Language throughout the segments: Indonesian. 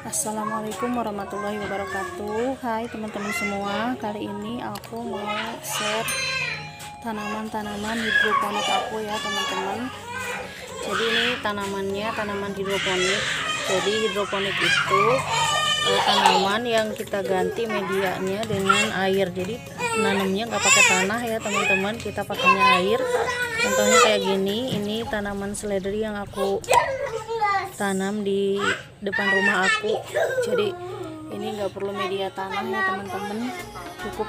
Assalamualaikum warahmatullahi wabarakatuh. Hai teman-teman semua, kali ini aku mau share tanaman-tanaman hidroponik aku ya teman-teman. Jadi ini tanaman hidroponik. Jadi hidroponik itu tanaman yang kita ganti medianya dengan air. Jadi nanamnya nggak pakai tanah ya teman-teman, kita pakainya air. Contohnya kayak gini, ini tanaman seledri yang aku tanam di depan rumah aku. Jadi ini nggak perlu media tanah ya teman-teman, cukup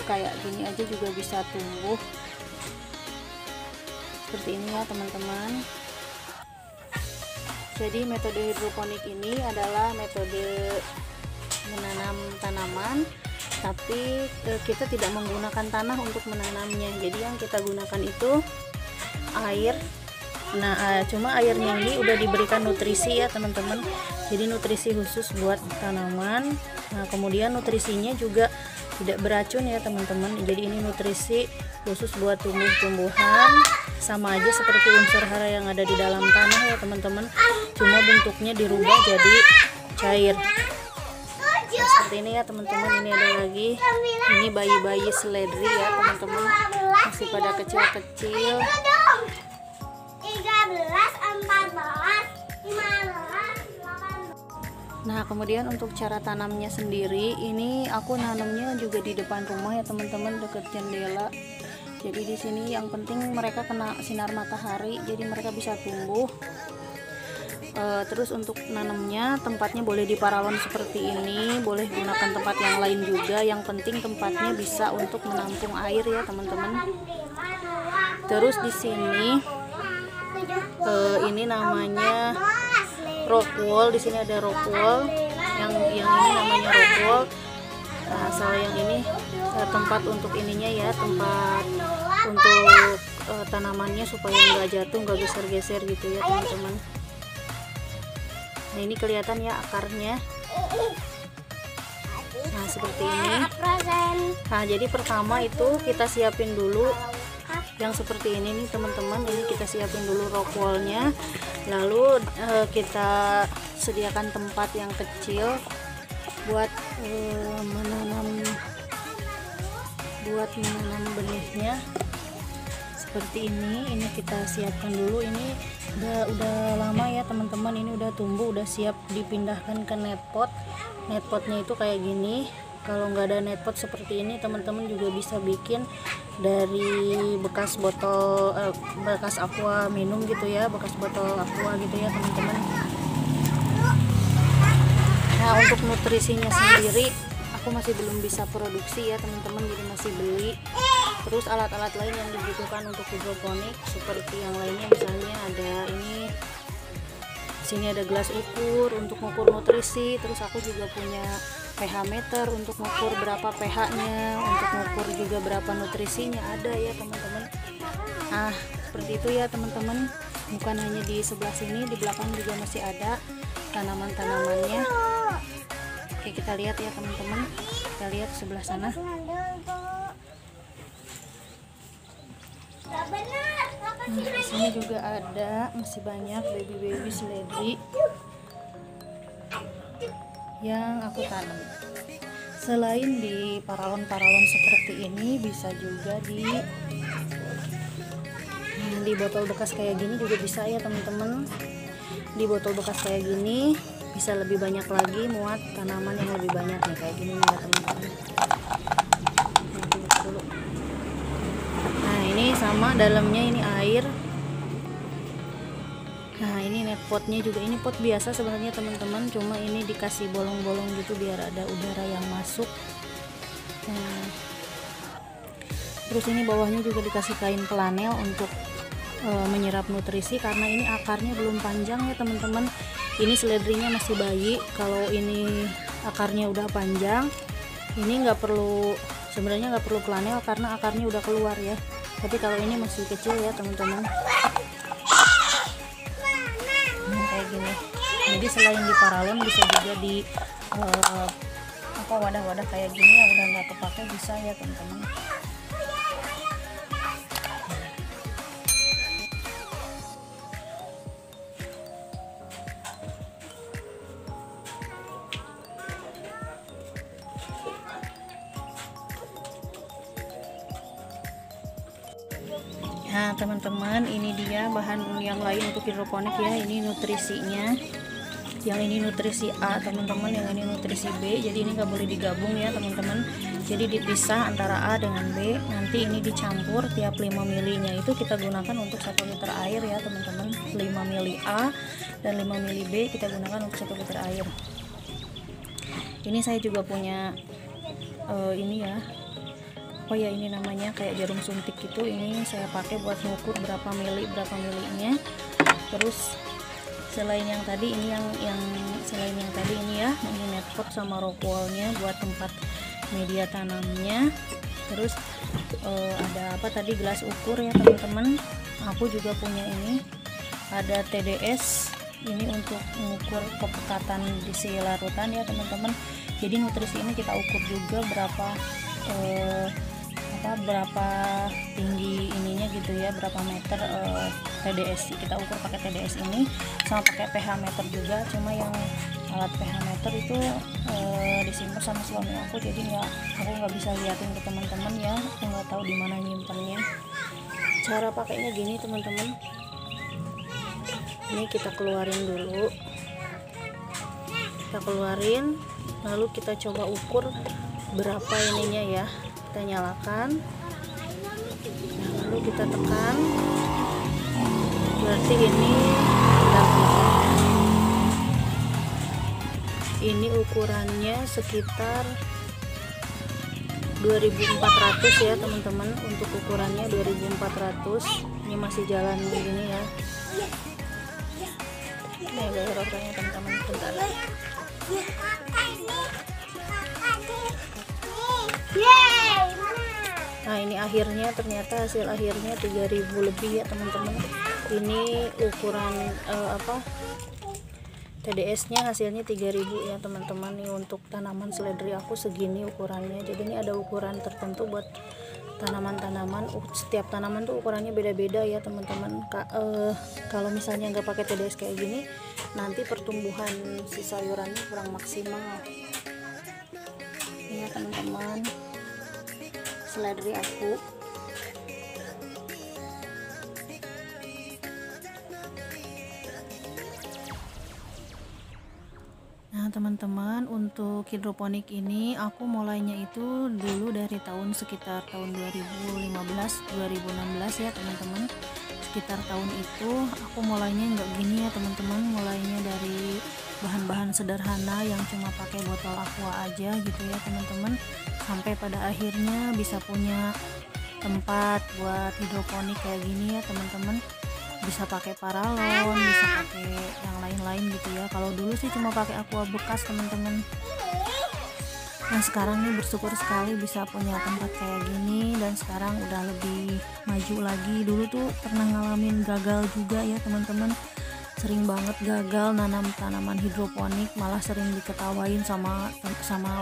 kayak gini aja juga bisa tumbuh seperti ini ya teman-teman. Jadi metode hidroponik ini adalah metode menanam tanaman, tapi kita tidak menggunakan tanah untuk menanamnya. Jadi yang kita gunakan itu air. Nah, cuma airnya ini udah diberikan nutrisi ya teman-teman. Jadi nutrisi khusus buat tanaman. Nah, kemudian nutrisinya juga tidak beracun ya teman-teman. Jadi ini nutrisi khusus buat tumbuh-tumbuhan, sama aja seperti unsur hara yang ada di dalam tanah ya teman-teman. Cuma bentuknya dirubah jadi cair. Nah, seperti ini ya teman-teman. Ini ada lagi. Ini bayi-bayi seledri ya teman-teman. Masih pada kecil-kecil. 13, 14, 15, 18. Nah, kemudian untuk cara tanamnya sendiri, ini aku nanamnya juga di depan rumah ya teman-teman, dekat jendela. Jadi di sini yang penting mereka kena sinar matahari, jadi mereka bisa tumbuh. Terus untuk nanamnya tempatnya boleh di paralon seperti ini, boleh gunakan tempat yang lain juga. Yang penting tempatnya bisa untuk menampung air ya teman-teman. Terus di sini ini namanya rockwool. Di sini ada rockwool, yang ini namanya rockwool. Nah, asal yang ini tempat untuk ininya ya, tempat untuk tanamannya supaya nggak jatuh, nggak geser-geser gitu ya teman-teman. Nah, ini kelihatan ya akarnya. Nah, seperti ini. Nah, jadi pertama itu kita siapin dulu yang seperti ini nih teman-teman. Ini kita siapin dulu rockwoolnya, lalu kita sediakan tempat yang kecil buat menanam benihnya seperti ini. Ini kita siapkan dulu. Ini udah lama ya teman-teman, ini udah tumbuh, udah siap dipindahkan ke netpot. Netpotnya itu kayak gini. Kalau nggak ada netpot seperti ini, teman-teman juga bisa bikin dari bekas botol bekas aqua minum gitu ya, bekas botol aqua gitu ya teman-teman. Nah, untuk nutrisinya sendiri aku masih belum bisa produksi ya teman-teman, jadi masih beli. Terus alat-alat lain yang dibutuhkan untuk hidroponik seperti yang lainnya, misalnya ada ini, sini ada gelas ukur untuk mengukur nutrisi. Terus aku juga punya pH meter untuk mengukur berapa pH-nya, untuk mengukur juga berapa nutrisinya ada ya teman-teman. Nah, seperti itu ya teman-teman. Bukan hanya di sebelah sini, di belakang juga masih ada tanaman-tanamannya. Oke, kita lihat ya teman-teman. Kita lihat sebelah sana. Nah, di sini juga ada, masih banyak baby seledri yang aku tanam. Selain di paralon-paralon seperti ini, bisa juga di botol bekas kayak gini juga bisa ya teman-teman. Di botol bekas kayak gini bisa lebih banyak lagi muat tanaman yang lebih banyak nih, kayak gini ya teman-teman. Nah, ini sama dalamnya ini air. Nah, ini netpotnya juga, ini pot biasa sebenarnya teman-teman, cuma ini dikasih bolong-bolong gitu biar ada udara yang masuk. Nah, terus ini bawahnya juga dikasih kain pelanel untuk menyerap nutrisi, karena ini akarnya belum panjang ya teman-teman. Ini seledrinya masih bayi. Kalau ini akarnya udah panjang, ini sebenarnya nggak perlu pelanel karena akarnya udah keluar ya. Tapi kalau ini masih kecil ya teman-teman. Kayak gini. Jadi selain di paralon, bisa juga di wadah-wadah kayak gini yang udah nggak kepake, bisa ya teman-teman. Nah teman-teman, ini dia bahan yang lain untuk hidroponik ya. Ini nutrisinya, yang ini nutrisi A teman-teman, yang ini nutrisi B. Jadi ini nggak boleh digabung ya teman-teman, jadi dipisah antara A dengan B. Nanti ini dicampur, tiap 5 ml-nya itu kita gunakan untuk 1 liter air ya teman-teman. 5 ml A dan 5 ml B kita gunakan untuk 1 liter air. Ini saya juga punya ini ya, oh ya, ini namanya kayak jarum suntik gitu. Ini saya pakai buat mengukur berapa milinya. Terus selain yang tadi ini selain yang tadi ini ya, ini netpot sama rock wool-nya buat tempat media tanamnya. Terus ada apa tadi, gelas ukur ya teman-teman. Aku juga punya ini, ada TDS, ini untuk mengukur kepekatan di si larutan ya teman-teman. Jadi nutrisi ini kita ukur juga berapa tinggi ininya gitu ya, berapa meter TDS. Kita ukur pakai TDS ini, sama pakai pH meter juga. Cuma yang alat pH meter itu disimpan sama suami aku, jadi aku nggak bisa liatin ke teman-teman ya, aku nggak tahu di mana nyimpannya. Cara pakainya gini teman-teman, ini kita keluarin dulu, lalu kita coba ukur berapa ininya ya. Kita nyalakan, nah, lalu kita tekan, berarti ini ukurannya sekitar 2400 ya teman-teman. Untuk ukurannya 2400. Ini masih jalan begini ya. Ini ada errornya teman-teman, bentar. Nah ini akhirnya, ternyata hasil akhirnya 3000 lebih ya teman-teman. Ini ukuran TDS nya hasilnya 3000 ya teman-teman. Nih untuk tanaman seledri aku segini ukurannya. Jadi ini ada ukuran tertentu buat tanaman-tanaman. Setiap tanaman tuh ukurannya beda-beda ya teman-teman. Kalau misalnya nggak pakai TDS kayak gini, nanti pertumbuhan si sayurannya kurang maksimal. Ini ya teman-teman, seledri aku. Nah teman-teman, untuk hidroponik ini aku mulainya itu dulu dari sekitar tahun 2015-2016 ya teman-teman. Sekitar tahun itu aku mulainya nggak gini ya teman-teman, mulainya dari bahan-bahan sederhana yang cuma pakai botol aqua aja gitu ya teman-teman, sampai pada akhirnya bisa punya tempat buat hidroponik kayak gini ya teman-teman. Bisa pakai paralon, bisa pakai yang lain-lain gitu ya. Kalau dulu sih cuma pakai aqua bekas teman-teman. Nah sekarang nih bersyukur sekali bisa punya tempat kayak gini, dan sekarang udah lebih maju lagi. Dulu tuh pernah ngalamin gagal juga ya teman-teman, sering banget gagal nanam tanaman hidroponik, malah sering diketawain sama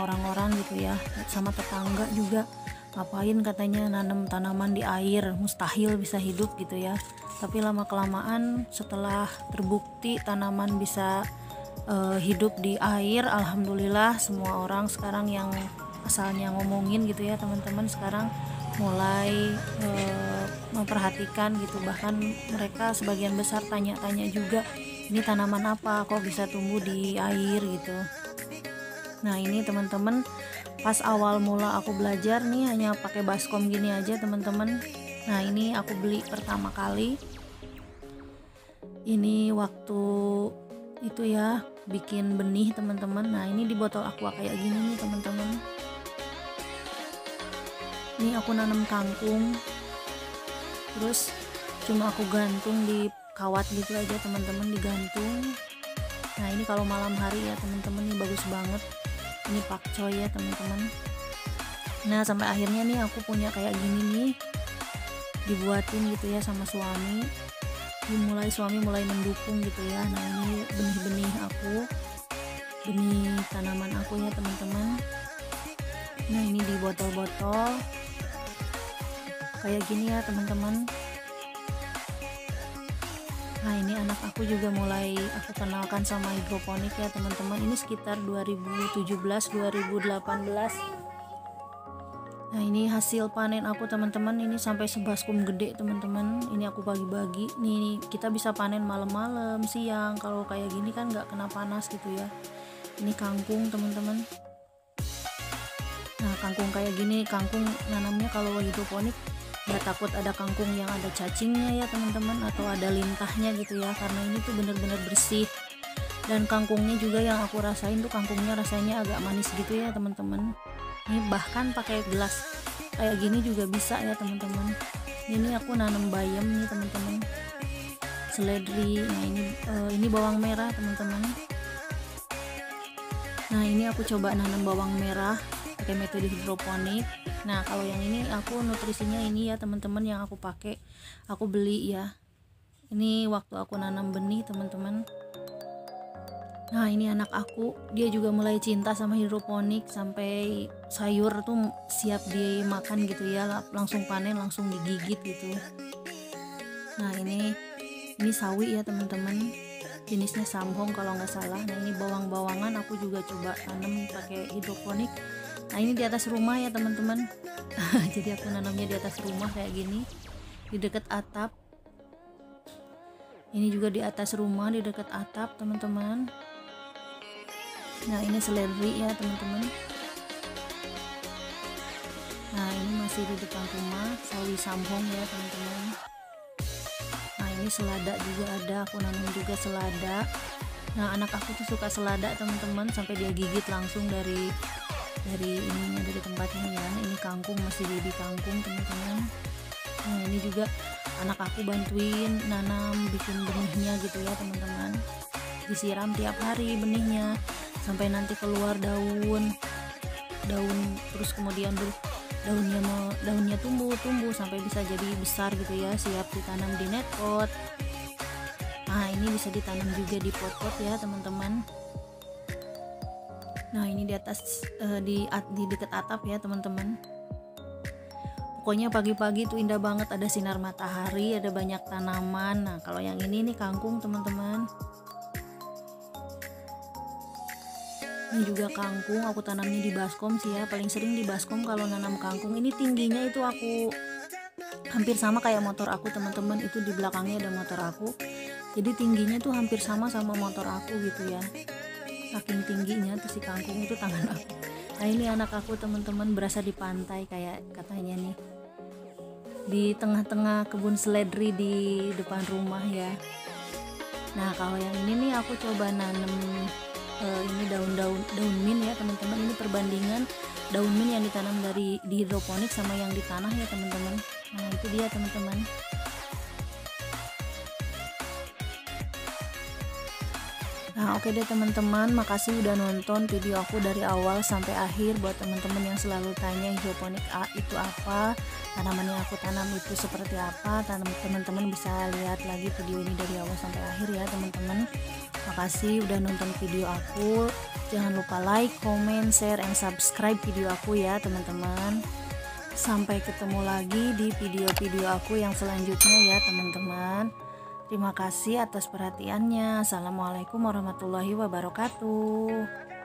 orang-orang gitu ya, sama tetangga juga. Ngapain katanya nanam tanaman di air, mustahil bisa hidup gitu ya. Tapi lama kelamaan setelah terbukti tanaman bisa hidup di air, alhamdulillah semua orang sekarang yang asalnya ngomongin gitu ya teman-teman, sekarang mulai memperhatikan gitu. Bahkan mereka sebagian besar tanya-tanya juga, ini tanaman apa kok bisa tumbuh di air gitu. Nah ini teman-teman, pas awal mula aku belajar nih hanya pakai baskom gini aja teman-teman. Nah ini aku beli pertama kali ini waktu itu ya, bikin benih teman-teman. Nah ini di botol aqua kayak gini nih teman-teman. Ini aku nanam kangkung, terus cuma aku gantung di kawat gitu aja teman-teman, digantung. Nah ini kalau malam hari ya teman-teman, ini bagus banget. Ini pakcoy ya teman-teman. Nah sampai akhirnya nih aku punya kayak gini nih, dibuatin gitu ya sama suami. Suami mulai mendukung gitu ya. Nah ini benih-benih aku, benih tanaman aku ya teman-teman. Nah ini di botol-botol kayak gini ya teman-teman. Nah ini anak aku juga mulai aku kenalkan sama hidroponik ya teman-teman. Ini sekitar 2017-2018. Nah ini hasil panen aku teman-teman, ini sampai sebaskom gede teman-teman. Ini aku bagi-bagi nih, kita bisa panen malam-malam, siang, kalau kayak gini kan nggak kena panas gitu ya. Ini kangkung teman-teman. Nah kangkung kayak gini, kangkung nanamnya kalau hidroponik nggak takut ada kangkung yang ada cacingnya ya teman-teman, atau ada lintahnya gitu ya, karena ini tuh bener-bener bersih. Dan kangkungnya juga yang aku rasain tuh kangkungnya rasanya agak manis gitu ya teman-teman. Ini bahkan pakai gelas kayak gini juga bisa ya teman-teman. Ini aku nanam bayam nih teman-teman, seledri. Nah ini bawang merah teman-teman. Nah ini aku coba nanam bawang merah pakai metode hidroponik. Nah kalau yang ini aku nutrisinya ini ya teman-teman, yang aku pakai aku beli ya. Ini waktu aku nanam benih teman-teman. Nah ini anak aku, dia juga mulai cinta sama hidroponik, sampai sayur tuh siap dimakan gitu ya, langsung panen langsung digigit gitu. Nah ini sawi ya teman-teman, jenisnya samhong kalau nggak salah. Nah ini bawang-bawangan aku juga coba tanam pakai hidroponik. Nah ini di atas rumah ya teman-teman. Jadi aku nanamnya di atas rumah kayak gini, di dekat atap. Ini juga di atas rumah, di dekat atap teman-teman. Nah ini seledri ya teman-teman. Nah ini masih di depan rumah, sawi samhong ya teman-teman. Nah ini selada juga ada, aku nanam juga selada. Nah anak aku tuh suka selada teman-teman, sampai dia gigit langsung dari ininya, dari tempatnya ya. Ini kangkung, masih baby kangkung teman-teman. Nah ini juga anak aku bantuin nanam, bikin benihnya gitu ya teman-teman. Disiram tiap hari benihnya sampai nanti keluar daun, terus kemudian daunnya tumbuh sampai bisa jadi besar gitu ya, siap ditanam di net pot. Nah ini bisa ditanam juga di pot-pot ya teman-teman. Nah ini di atas di dekat atap ya teman-teman. Pokoknya pagi-pagi tuh indah banget, ada sinar matahari, ada banyak tanaman. Nah kalau yang ini nih kangkung teman-teman. Ini juga kangkung, aku tanamnya di baskom sih ya, paling sering di baskom kalau nanam kangkung. Ini tingginya itu aku hampir sama kayak motor aku teman-teman, itu di belakangnya ada motor aku, jadi tingginya tuh hampir sama motor aku gitu ya, saking tingginya tuh si kangkung itu tangan aku. Nah ini anak aku teman-teman, berasa di pantai kayak katanya nih, di tengah-tengah kebun seledri di depan rumah ya. Nah kalau yang ini nih aku coba nanam ini daun mint ya teman-teman. Ini perbandingan daun mint yang ditanam di hidroponik sama yang di tanah ya teman-teman. Nah itu dia teman-teman. Nah oke deh teman-teman, makasih udah nonton video aku dari awal sampai akhir. Buat teman-teman yang selalu tanya hidroponik itu apa, tanaman yang aku tanam itu seperti apa, teman-teman bisa lihat lagi video ini dari awal sampai akhir ya teman-teman. Makasih udah nonton video aku. Jangan lupa like, comment, share, and subscribe video aku ya teman-teman. Sampai ketemu lagi di video-video aku yang selanjutnya ya teman-teman. Terima kasih atas perhatiannya. Assalamualaikum warahmatullahi wabarakatuh.